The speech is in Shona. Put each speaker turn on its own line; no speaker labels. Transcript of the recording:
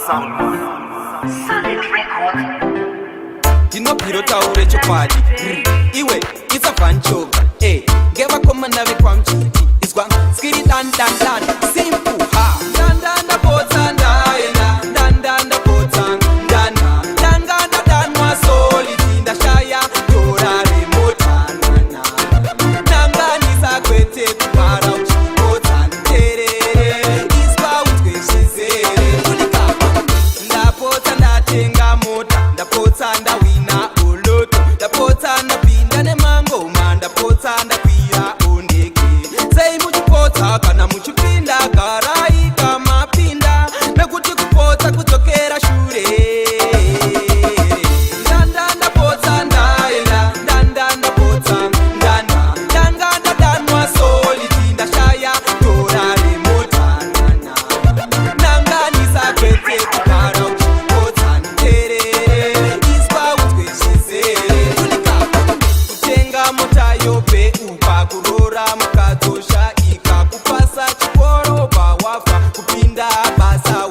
Solid record.
Ndinobhirota ure chokwadi iwe isavanchoka ngeva komana vekwamchiti izwa skiri dan dan dan simple ha dan dan da botsa ndaenda dan da botsa ndana danga da dan wa solid ndashaya dora remota nana nangani sakwete kubara uchibotsa nterere izwa utweshizere kulikapa ndapotsa ndatenga mota ndapotsa ndawina oloto ndapotsa ndapinda nemangoma ndapotsa ndakwira ondeke sei muchipotsa kana muchipinda karaika mapinda nekuti kupotsa kudzokera shure ndanda ndapotsa ndaenda ndanda ndapotsa ndana ndanga ndadanwa solidi ndashaya dora remota nana nanganisa kwete kugara uchipotsa nterere iswa utweshizere kutenga mota yope upa kurora mukadzosha ika kupasa chikoro pawafa kupinda basa